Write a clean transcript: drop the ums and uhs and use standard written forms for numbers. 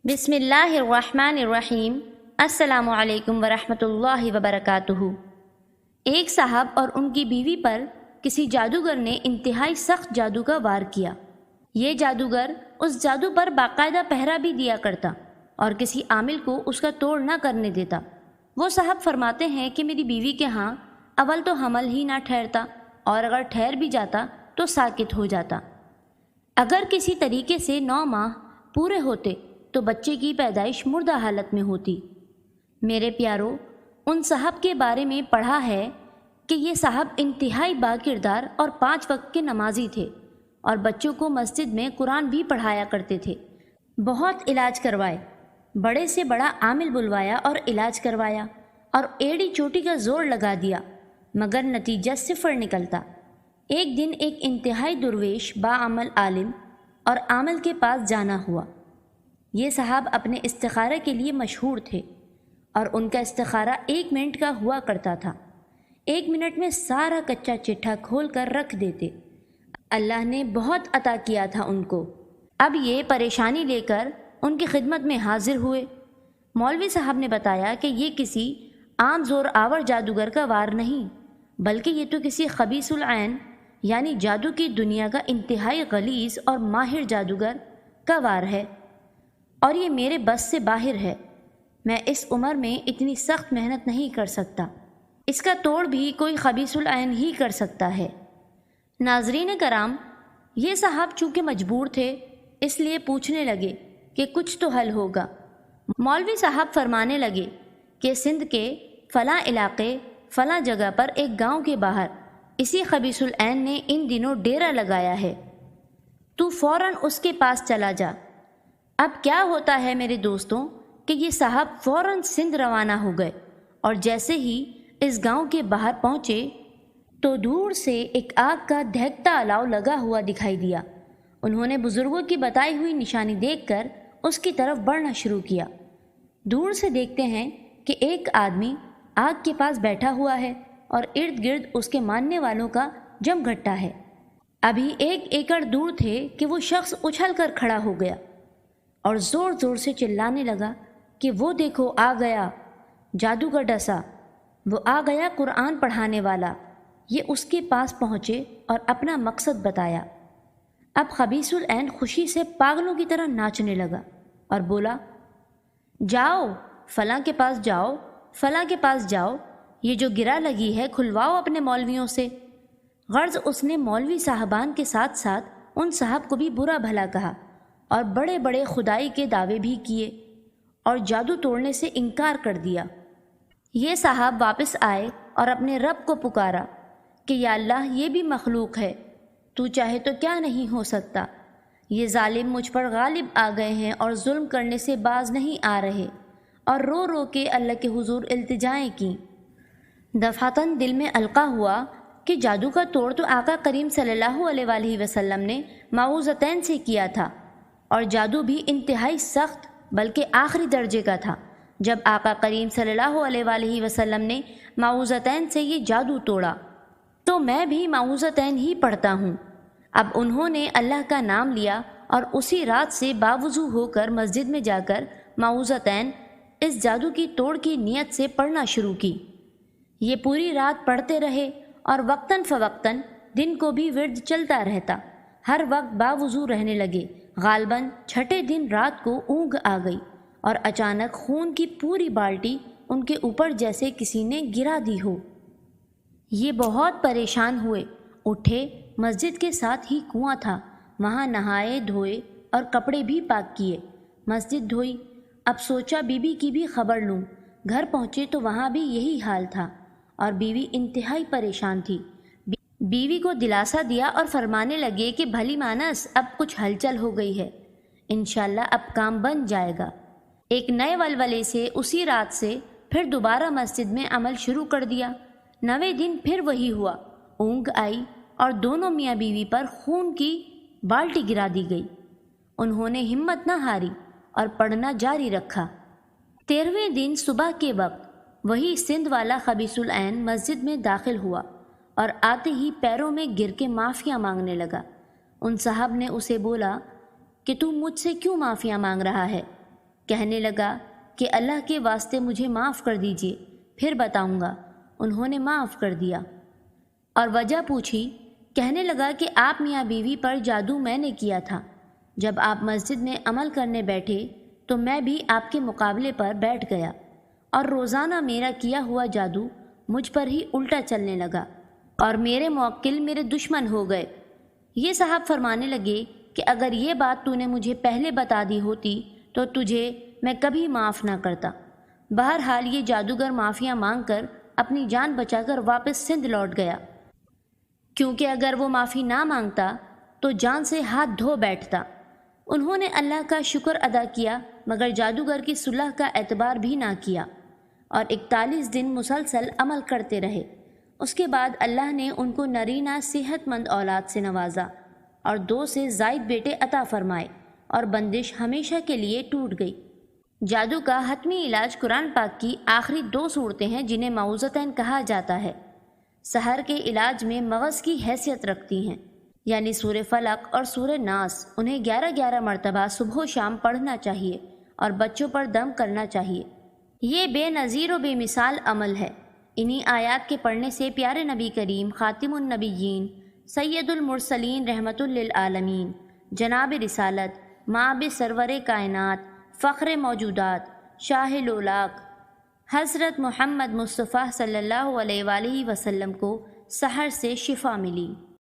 بسم اللہ الرحمن الرحیم۔ السلام علیکم ورحمۃ اللہ وبرکاتہ۔ ایک صاحب اور ان کی بیوی پر کسی جادوگر نے انتہائی سخت جادو کا وار کیا۔ یہ جادوگر اس جادو پر باقاعدہ پہرا بھی دیا کرتا اور کسی عامل کو اس کا توڑ نہ کرنے دیتا۔ وہ صاحب فرماتے ہیں کہ میری بیوی کے ہاں اول تو حمل ہی نہ ٹھہرتا، اور اگر ٹھہر بھی جاتا تو ساکت ہو جاتا۔ اگر کسی طریقے سے 9 ماہ پورے ہوتے تو بچے کی پیدائش مردہ حالت میں ہوتی۔ میرے پیارو، ان صاحب کے بارے میں پڑھا ہے کہ یہ صاحب انتہائی با کردار اور 5 وقت کے نمازی تھے، اور بچوں کو مسجد میں قرآن بھی پڑھایا کرتے تھے۔ بہت علاج کروائے، بڑے سے بڑا عامل بلوایا اور علاج کروایا، اور ایڑی چوٹی کا زور لگا دیا، مگر نتیجہ 0 نکلتا۔ ایک دن ایک انتہائی درویش باعمل عالم اور عامل کے پاس جانا ہوا۔ یہ صاحب اپنے استخارے کے لیے مشہور تھے، اور ان کا استخارہ 1 منٹ کا ہوا کرتا تھا۔ 1 منٹ میں سارا کچا چٹھا کھول کر رکھ دیتے۔ اللہ نے بہت عطا کیا تھا ان کو۔ اب یہ پریشانی لے کر ان کی خدمت میں حاضر ہوئے۔ مولوی صاحب نے بتایا کہ یہ کسی عام زور آور جادوگر کا وار نہیں، بلکہ یہ تو کسی خبیث العین یعنی جادو کی دنیا کا انتہائی غلیظ اور ماہر جادوگر کا وار ہے، اور یہ میرے بس سے باہر ہے۔ میں اس عمر میں اتنی سخت محنت نہیں کر سکتا، اس کا توڑ بھی کوئی خبیث العین ہی کر سکتا ہے۔ ناظرین کرام، یہ صاحب چونکہ مجبور تھے اس لیے پوچھنے لگے کہ کچھ تو حل ہوگا۔ مولوی صاحب فرمانے لگے کہ سندھ کے فلاں علاقے فلاں جگہ پر ایک گاؤں کے باہر اسی خبیث العین نے ان دنوں ڈیرا لگایا ہے، تو فوراً اس کے پاس چلا جا۔ اب کیا ہوتا ہے میرے دوستوں کہ یہ صاحب فوراً سندھ روانہ ہو گئے، اور جیسے ہی اس گاؤں کے باہر پہنچے تو دور سے ایک آگ کا دہکتا الاؤ لگا ہوا دکھائی دیا۔ انہوں نے بزرگوں کی بتائی ہوئی نشانی دیکھ کر اس کی طرف بڑھنا شروع کیا۔ دور سے دیکھتے ہیں کہ ایک آدمی آگ کے پاس بیٹھا ہوا ہے، اور ارد گرد اس کے ماننے والوں کا جم گھٹا ہے۔ ابھی 1 ایکڑ دور تھے کہ وہ شخص اچھل کر کھڑا ہو گیا اور زور زور سے چلانے لگا کہ وہ دیکھو آ گیا جادو کا ڈسا، وہ آ گیا قرآن پڑھانے والا۔ یہ اس کے پاس پہنچے اور اپنا مقصد بتایا۔ اب خبیث العین خوشی سے پاگلوں کی طرح ناچنے لگا اور بولا، جاؤ فلاں کے پاس جاؤ، فلاں کے پاس جاؤ، یہ جو گرا لگی ہے کھلواؤ اپنے مولویوں سے۔ غرض اس نے مولوی صاحبان کے ساتھ ساتھ ان صاحب کو بھی برا بھلا کہا، اور بڑے بڑے خدائی کے دعوے بھی کیے، اور جادو توڑنے سے انکار کر دیا۔ یہ صاحب واپس آئے اور اپنے رب کو پکارا کہ یا اللہ، یہ بھی مخلوق ہے، تو چاہے تو کیا نہیں ہو سکتا۔ یہ ظالم مجھ پر غالب آ گئے ہیں اور ظلم کرنے سے باز نہیں آ رہے، اور رو رو کے اللہ کے حضور التجائیں کیں۔ دفعتاً دل میں القا ہوا کہ جادو کا توڑ تو آقا کریم صلی اللہ علیہ وآلہ وسلم نے معوذتین سے کیا تھا، اور جادو بھی انتہائی سخت بلکہ آخری درجے کا تھا۔ جب آقا کریم صلی اللہ علیہ وآلہ وسلم نے معوذتین سے یہ جادو توڑا تو میں بھی معوذتین ہی پڑھتا ہوں۔ اب انہوں نے اللہ کا نام لیا، اور اسی رات سے باوضو ہو کر مسجد میں جا کر معوذتین اس جادو کی توڑ کی نیت سے پڑھنا شروع کی۔ یہ پوری رات پڑھتے رہے، اور وقتاً فوقتاً دن کو بھی ورد چلتا رہتا، ہر وقت باوضو رہنے لگے۔ غالباً 6 دن رات کو اونگ آ گئی، اور اچانک خون کی پوری بالٹی ان کے اوپر جیسے کسی نے گرا دی ہو۔ یہ بہت پریشان ہوئے، اٹھے، مسجد کے ساتھ ہی کنواں تھا، وہاں نہائے دھوئے اور کپڑے بھی پاک کیے، مسجد دھوئی۔ اب سوچا بیوی کی بھی خبر لوں۔ گھر پہنچے تو وہاں بھی یہی حال تھا، اور بیوی انتہائی پریشان تھی۔ بیوی کو دلاسا دیا اور فرمانے لگے کہ بھلی مانس، اب کچھ ہلچل ہو گئی ہے، انشاءاللہ اب کام بن جائے گا۔ ایک نئے ولولے سے اسی رات سے پھر دوبارہ مسجد میں عمل شروع کر دیا۔ 9ویں دن پھر وہی ہوا، اونگ آئی اور دونوں میاں بیوی پر خون کی بالٹی گرا دی گئی۔ انہوں نے ہمت نہ ہاری اور پڑھنا جاری رکھا۔ 13ویں دن صبح کے وقت وہی سندھ والا خبیث العین مسجد میں داخل ہوا، اور آتے ہی پیروں میں گر کے معافیاں مانگنے لگا۔ ان صاحب نے اسے بولا کہ تو مجھ سے کیوں معافیاں مانگ رہا ہے؟ کہنے لگا کہ اللہ کے واسطے مجھے معاف کر دیجیے، پھر بتاؤں گا۔ انہوں نے معاف کر دیا اور وجہ پوچھی۔ کہنے لگا کہ آپ میاں بیوی پر جادو میں نے کیا تھا۔ جب آپ مسجد میں عمل کرنے بیٹھے تو میں بھی آپ کے مقابلے پر بیٹھ گیا، اور روزانہ میرا کیا ہوا جادو مجھ پر ہی الٹا چلنے لگا، اور میرے موکل میرے دشمن ہو گئے۔ یہ صاحب فرمانے لگے کہ اگر یہ بات تو نے مجھے پہلے بتا دی ہوتی تو تجھے میں کبھی معاف نہ کرتا۔ بہرحال یہ جادوگر معافیاں مانگ کر اپنی جان بچا کر واپس سندھ لوٹ گیا، کیونکہ اگر وہ معافی نہ مانگتا تو جان سے ہاتھ دھو بیٹھتا۔ انہوں نے اللہ کا شکر ادا کیا، مگر جادوگر کی صلح کا اعتبار بھی نہ کیا، اور 41 دن مسلسل عمل کرتے رہے۔ اس کے بعد اللہ نے ان کو نرینہ صحت مند اولاد سے نوازا، اور 2 سے زائد بیٹے عطا فرمائے، اور بندش ہمیشہ کے لیے ٹوٹ گئی۔ جادو کا حتمی علاج قرآن پاک کی آخری 2 صورتیں ہیں جنہیں معوذتین کہا جاتا ہے۔ سحر کے علاج میں مغز کی حیثیت رکھتی ہیں، یعنی سورہ فلق اور سورہ ناس۔ انہیں 11 مرتبہ صبح و شام پڑھنا چاہیے اور بچوں پر دم کرنا چاہیے۔ یہ بے نظیر و بے مثال عمل ہے۔ انہی آیات کے پڑھنے سے پیارے نبی کریم خاتم النبیین سید المرسلین رحمت للعالمین جناب رسالت مآب سرور کائنات فخر موجودات شاہ لولاک حضرت محمد مصطفیٰ صلی اللہ علیہ وآلہ وسلم کو سحر سے شفا ملی۔